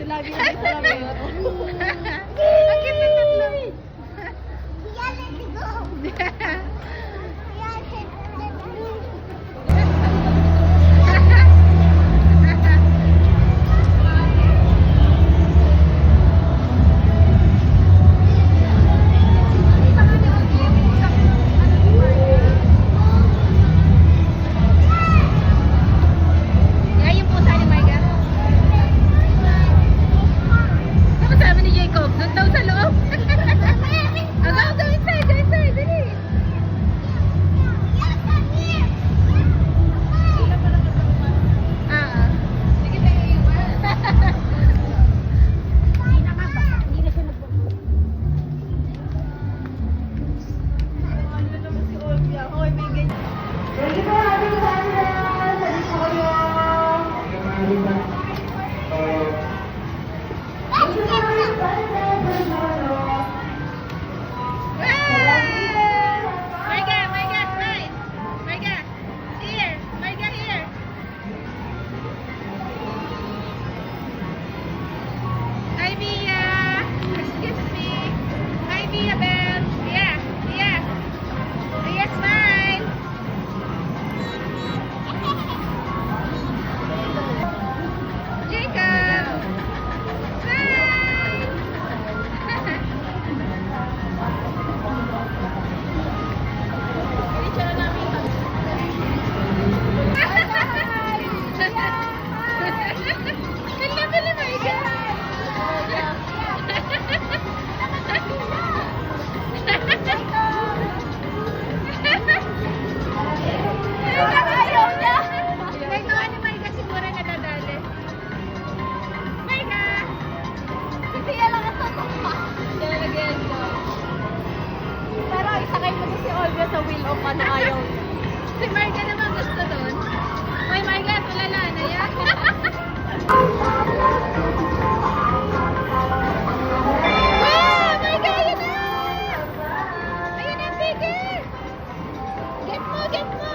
Lagi na sa lamin. Bakit may tatlo? Sa wheel of ano ayaw. Si Marga naman gusto doon. Hoy Marga, tulala na yan. Wow! Marga, ayun na! Ayun na ang ticket! Get mo, get mo!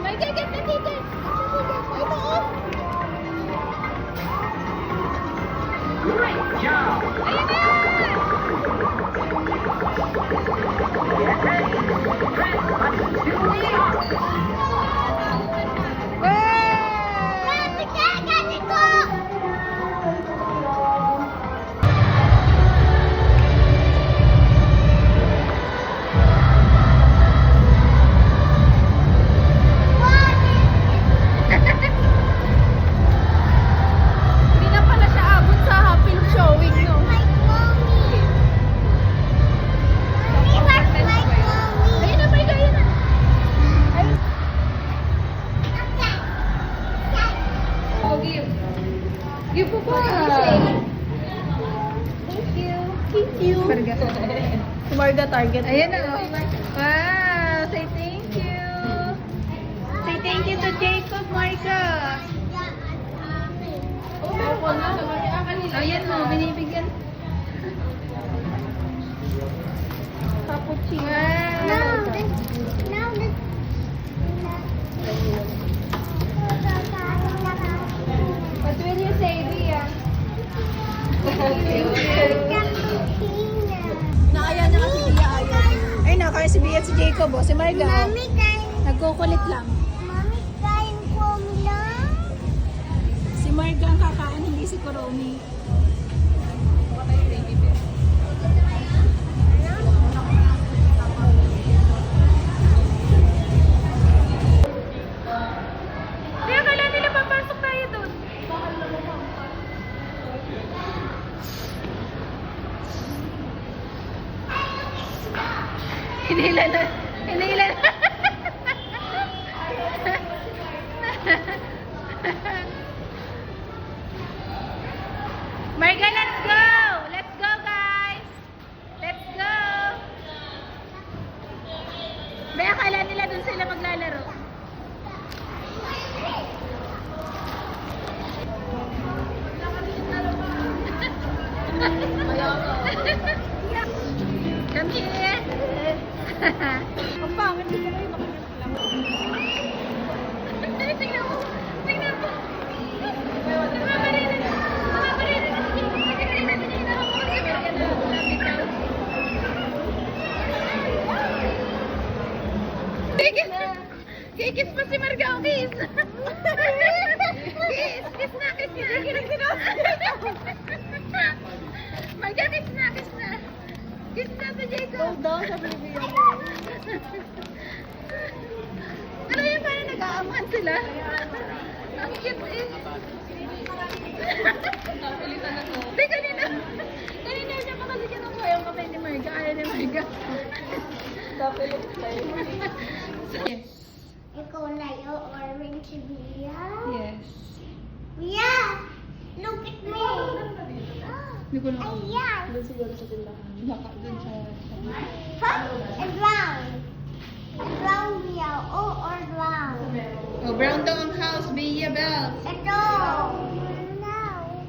Marga, get the ticket! Ayun na oh! Ayun na! Hindi na pala siya abot sa film showing, no? Ayun na, Marga, ayun na! Oh, give. Give po ba? Thank you. Thank you. Marga. Si Marga target. Ayan na. Wow! Say thank you. Say thank you to Jacob, Marga. Opo na. Ayan mo, binibigyan. Cappuccino. Wow! What will you say, Bia? Naaya na kasi Bia ayaw. Ay, nakain si Bia at si Jacob, oh. Si Marga, oh. Nagkukulit lang. Si Marga ang kakain, hindi si Kuromi. Kaya kala nila papasok tayo doon. Hinila na. Hinila na. Marga, let's go! Let's go, guys! Let's go! May akala nila dun sila maglalaro. Come here. Ang pangit dito kayo makikita lang. Tingnan mo. Tingnan mo. Namamarinig. Namamarinig. Kikis. Kikis pa si Marga. Kiss. Kiss. Kiss na. Kiss na. Marga, kiss na. Kiss na. Kiss na sa Jacob. Daw sa Bibia. Ano yun, parang nag-aaman sila? Ang cute eh. Hindi, kanina niya makaligyan ako yung kamay ni Marga. Ayaw ni Marga. Dapat tayo. Yes. Ikaw na yung orange Bia. Yes. Bia! Look at me! Hindi ko lang. Ayan! Doon siguro sa tindahan. Baka dun sa... Huh? And brown. And brown Bia. Oh, or brown. Oh, brown daw ang house, Bia Bell. Ito! Now.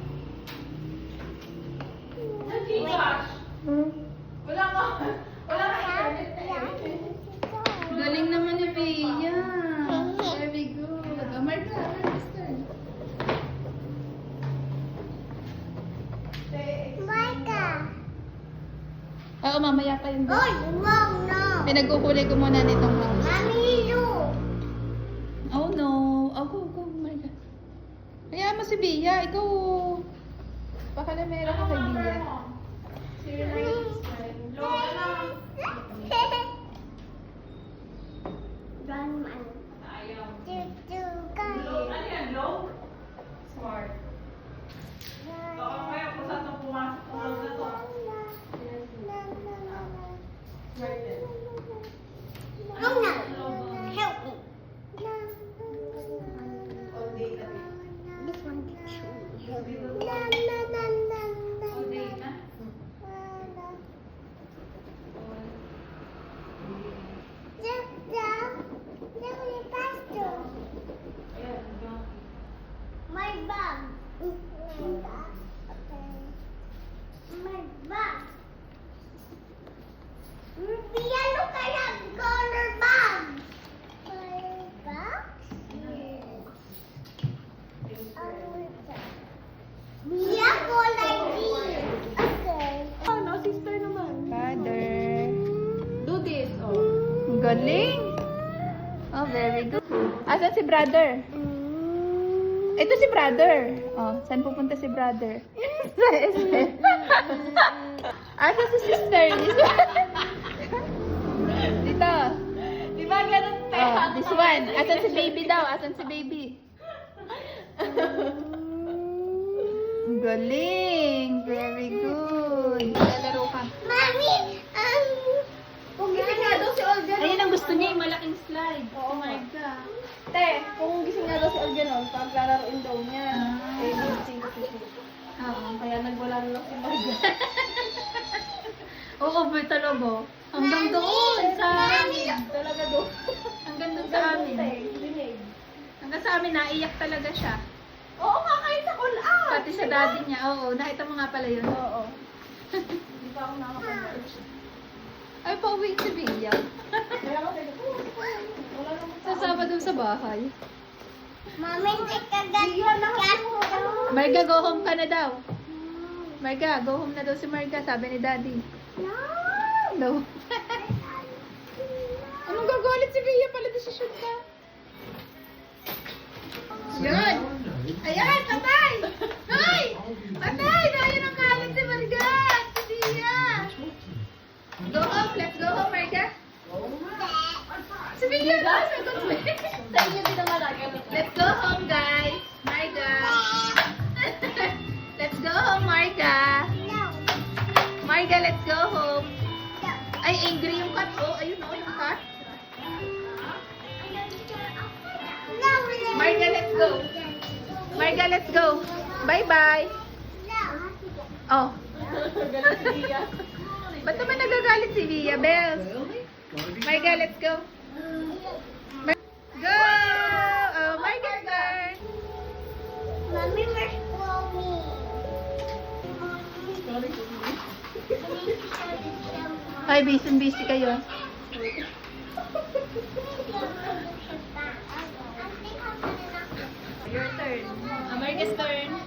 Galing naman ni Bia. Very good. Oh, Marga, sister. Micah! Oo, mamaya pa yun. Oh, wrong, no! Pinagkukulay ko muna nitong house. Mommy, look! Oh no. Oh, go, Marga. Kaya mo si Bia. Ikaw, pakalamera ka kay Bia. Brown man. Smart. Luna, help me. This one help me. My bag. My bag. Bia, look, I have color bag. My bag? Bia, kulay green. Okay. Ano, sister naman. Father. Do this, oh. Ang galing. Oh, very good. Asan si brother? Ito si brother. Oh, saan pupunta si brother? Sa SM. Asan si sister? Dito. Di ba ganun tayo? Oh, this one. Asan si baby daw? Asan si baby? Ang galing. Very good. Lalaro ka. Mami, Kung gising nga daw si Olga. Ayun ang gusto niya, yung malaking slide. Oh my God. Te, kung gising nga daw si Olga noon, paglalaroin daw niya. Ah. Eh, gising ko. Oo. Kaya nagwala na lang si Olga. Oo, ba talaga? Hanggang doon sa amin. Talaga doon. Hanggang doon sa amin. Dinig. Hanggang sa amin, naiyak talaga siya. Oo nga, kahit sa all out. Pati sa daddy niya. Oo, nakita mo nga pala yun. Oo. Hindi pa ako nakapag-watch. Ay, pauwi si Bia. Kaya ako sabi ko, wala naman Sasama doon sa bahay. Mami, ikagat Marga, go home ka na daw. Marga, go home na daw si Marga, sabi ni daddy. No! No. Anong gagalit si Bia? Pala desisyon ka. Yun. Ayan, patay! Hoy! Patay! Dahil ang galit si Marga! Si Bia! Go home. Let's go home, Marga. Si Bia! Sa inyo din naman lagi. Let's go home, guys. Marga. Let's go home, Marga. No! Marga, let's go home. No! Ay, angry yung cat. Oh, ayun oh, yung cat. No! Marga, let's go. Marga, let's go. Bye-bye. No! Oh. Galit si Bia. Ba't naman nagagalit si Bia, Bells? Marga, let's go. Go! Oh, Marga's turn. Mommy, where's Chloe? Ay, busy kayo. Your turn. America's turn.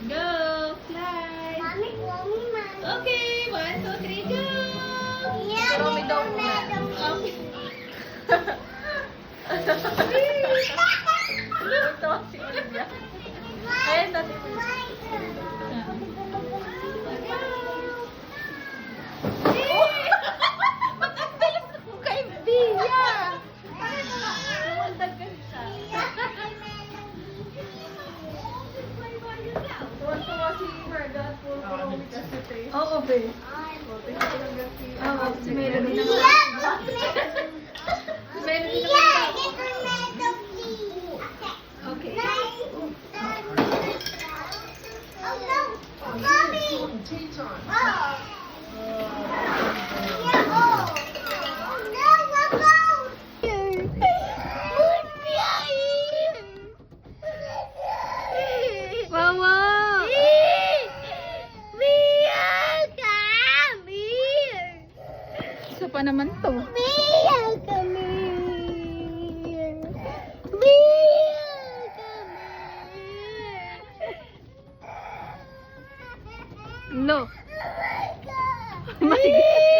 Go! Fly! Mommy, mommy, mommy. Okay, 1, 2, 3, go! Yeah, Pero may daw mommy, muna. mommy. Ito, si Olivia. Ayan, dati. Ba't ang dalas mo kay Bia? Lumandag ka siya. Tuwan-tuwa si Marga at po kasi tayo. Oo, be. Oo, si Melody naman. Si Melody naman. Okay. Oh no! Mommy! Oh! Yeah, oh! Oh no! What's wrong? Wawa! Isa pa naman to. No. Oh my God.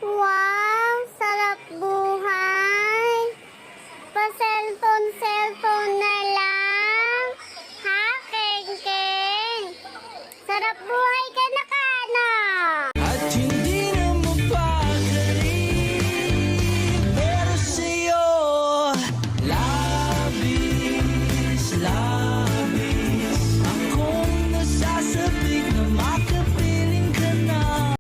Wow, sarap buhay. Pa-cellphone na lang. Ha, Keng-Keng? Sarap buhay ka na, Kana. At hindi na mapakali, pero sa'yo labis, labis akong nasasabik na makapiling ka na.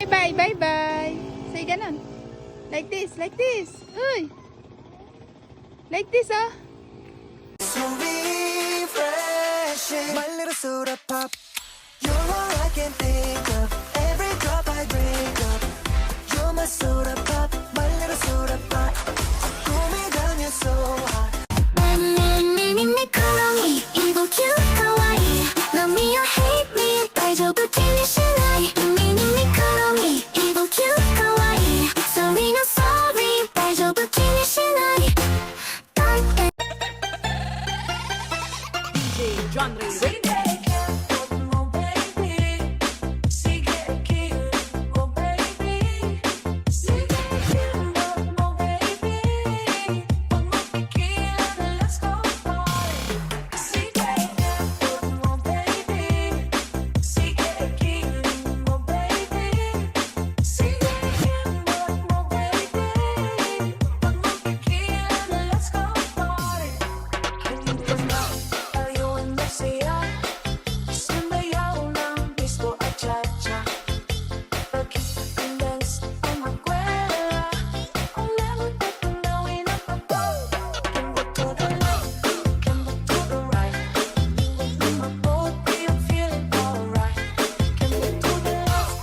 Bye, bye, bye. Say ganon. Like this, like this. Uy. Like this, oh. So refreshing, my little soda pop. You're all I can think of. Every drop I drink up. You're my soda pop, my little soda pop. Cool me down, you're so hot. Love me or hate me, 大丈夫気にしない。耳にカロリー、evil cute 可愛い。Sorry no sorry, 大丈 genre. Sige, ikot mo baby. Sige, ikot mo baby. Sige, ikot mo baby. Huwag mo pigilan, let's go party. Sige, ikot mo baby. Sige, ikot mo baby. Sige, ikot mo baby. Huwag mo pigilan, let's go party. Kanina pa tayo ang masaya. Sumayaw ng disco at cha-cha. Pagkikindans ang magkwela. Ang lemon at panawin ang papaw. Kamba to the left, kamba to the right. In my boat, we are feeling alright. Kamba to the left,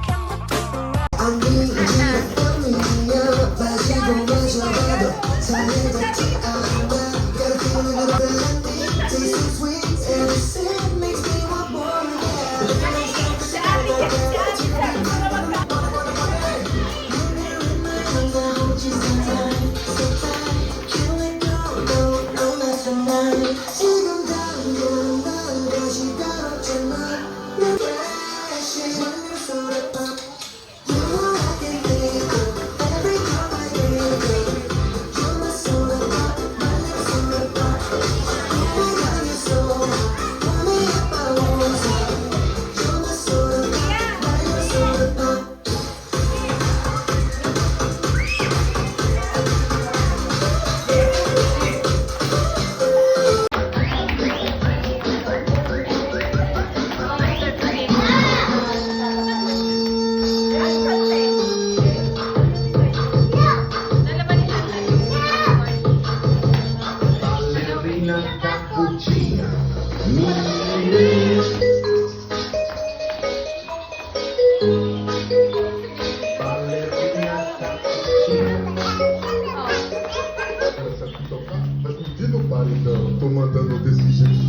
kamba to the right. Ballerina cappuccina. Ballerina cappuccina. Mas me diga o pai, então, tô mandando desse jeito.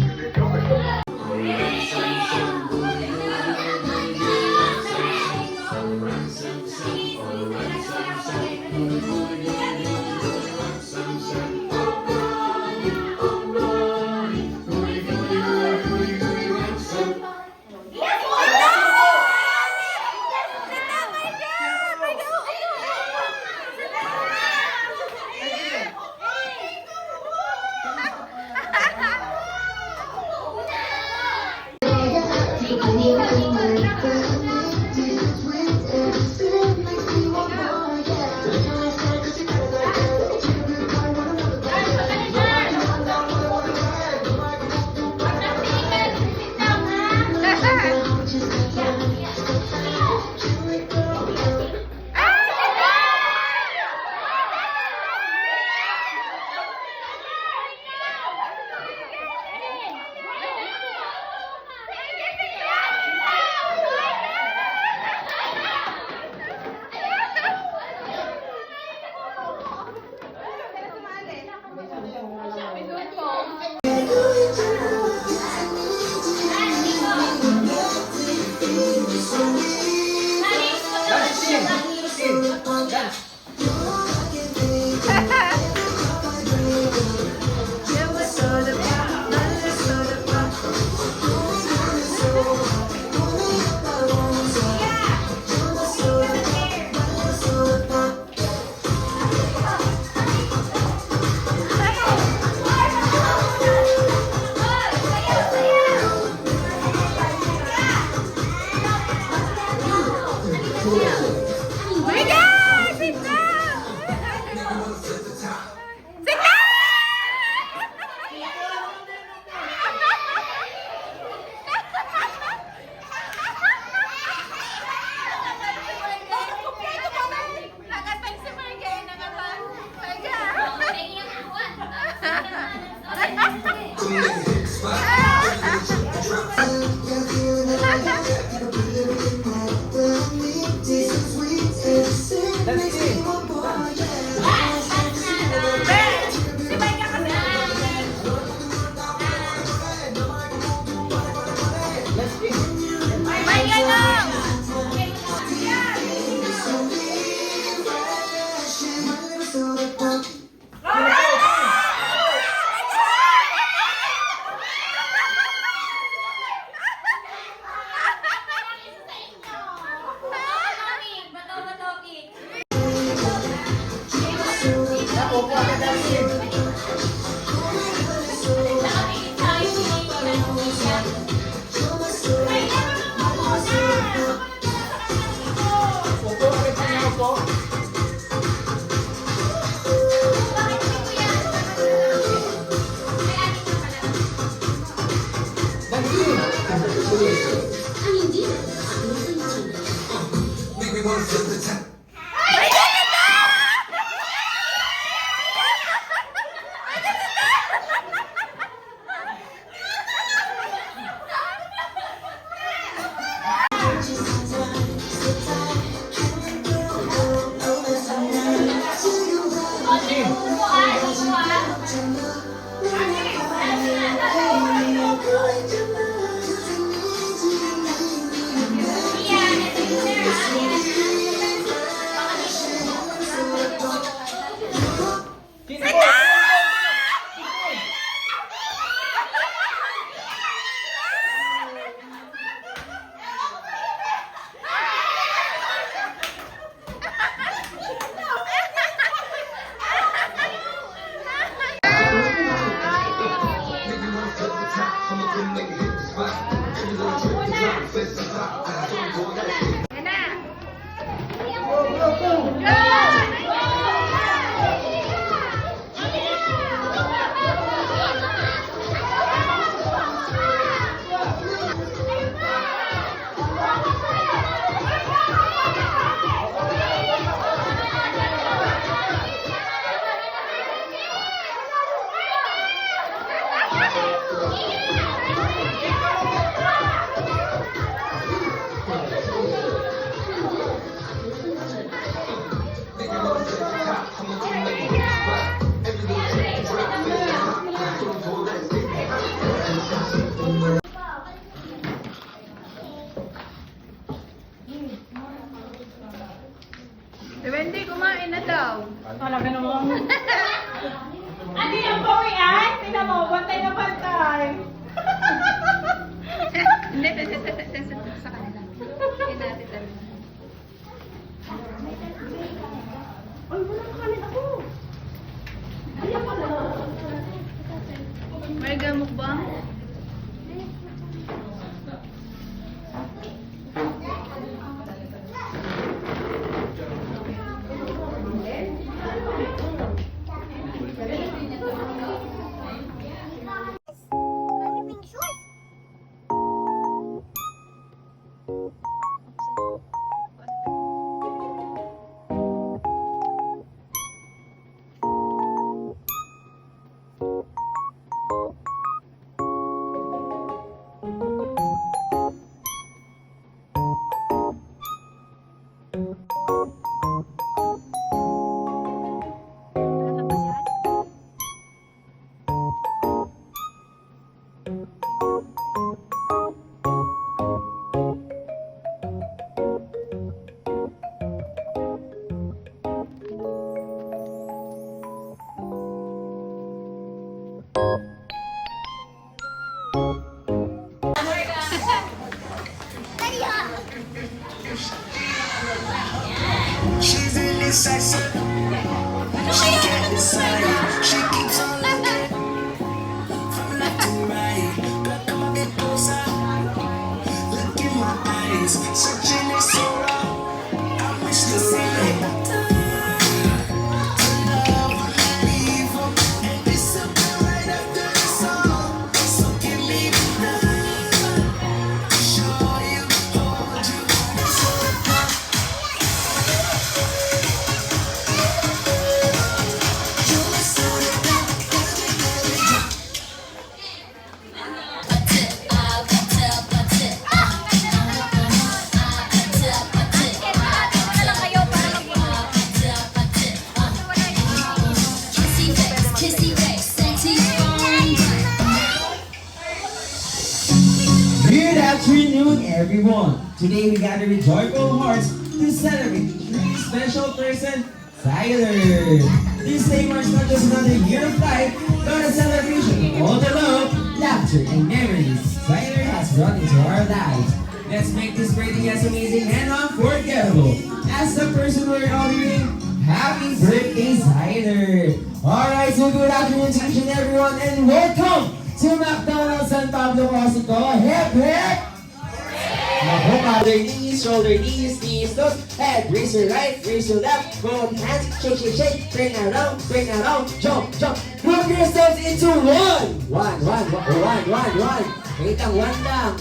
Si Wendy, kumain na daw. Talaga naman. Ano yung boy ay? Tingnan mo, bantay na bantay. Hindi, sa kanila. Hindi natin talaga. Ay, wala ka kanin ako. Kaya pala. May gamok ba? She's indecisive. She can't decide. She keeps on looking from left to right. But come a bit closer. Look in my eyes. Searching is so wrong. I wish to say Good afternoon, everyone. Today we gather with joyful hearts to celebrate three special person, Tyler. This day marks not just another year of life, but a celebration of all the love, laughter, and memories Tyler has brought into our lives. Let's make this birthday as amazing and unforgettable as the person we're honoring, Happy birthday, Zyler! Alright, so good afternoon to each and everyone and welcome to McDonald's San Pablo Cosico. Hip hip! Ako, mother knees, shoulder knees, toes, head, raise your right, raise your left, both hands, shake, shake, shake, turn around, jump, jump. Group yourselves into one. One. Wait lang, one lang.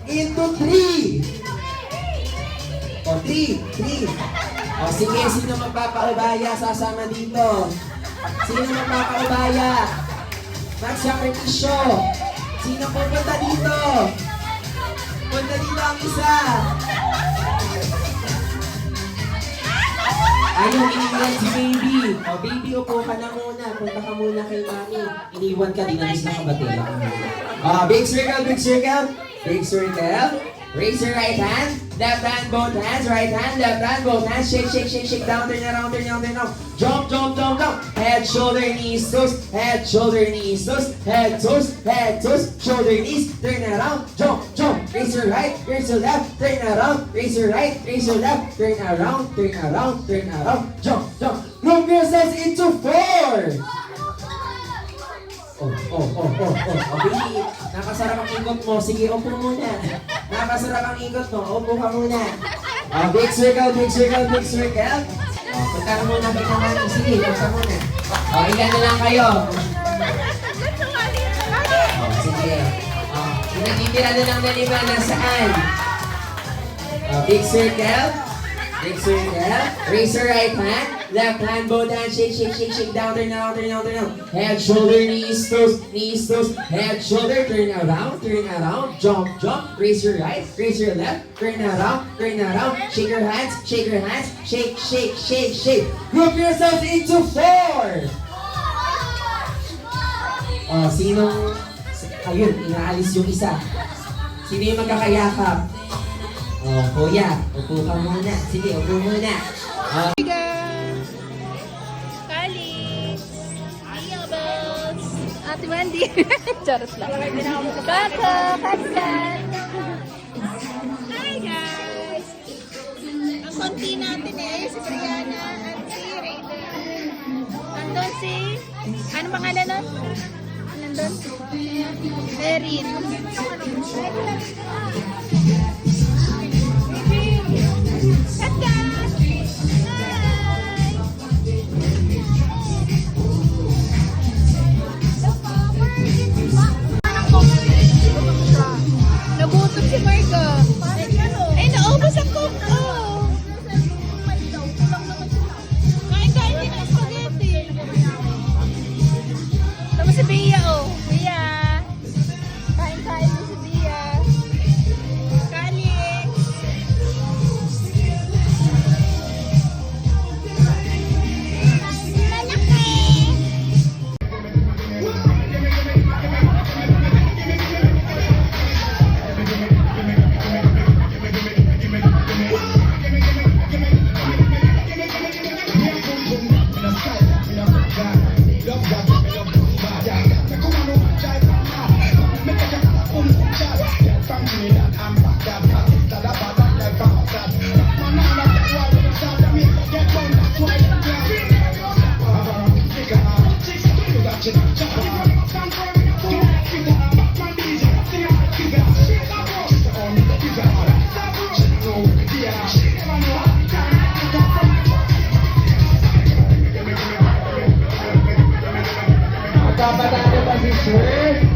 Into three. O, three. O, sige, sino magpapaubaya sasama dito? Sino magpapaubaya? Magsakripisyo. Sino pupunta dito? Punta dito ang isa. Ayun, iniwan si baby. O, baby, upo ka na muna. Punta ka muna kay mami. Iniwan ka, dinamis na kabatera. Big circle. Big circle. Raise your right hand. Left hand, both hands. Right hand, left hand, both hands. Shake. Down, turn around. Jump. Head, shoulder, knees, toes. Head, shoulder, knees, toes. Head, toes. Shoulder, knees. Turn around. Jump. Raise your right, raise your left. Turn around. Raise your right, raise your left. Turn around. Jump. Group yourselves into 4. Oh, baby, nakasarap ang ikot mo. Sige, upo muna. Nakasarap ang ikot mo. Upo ka muna. Big circle. Punta ka muna kay mami. Sige, punta muna. Ilan na lang kayo. Sige. Pinatitira na lang na lima. Nasaan? Big circle. Raise your right hand. Left hand, both hands, shake. Down, turn around. Head, shoulder, knees, toes. Head, shoulder, turn around. Jump. Raise your right, raise your left. Turn around. Shake your hands. Shake. Group yourselves into 4. Sinong... Ayun, inaalis yung isa. Sino yung magkakayakap? Kuya, upo ka muna. Sige, upo muna. Calix, Diabos, Ate Wendy. Charot lang. Kaka, Kapsan. Hi guys! Ang konti natin si Brianna at si Raiden. Nandun si... Ano pangalan nun? Nandun? Erin. Nagutom si Marco. Naubos ang cook. Kain din ang spaghetti. Tapos si Bea, Bea. Kain mo si Bea. Calix. Papadaan pa si Sir.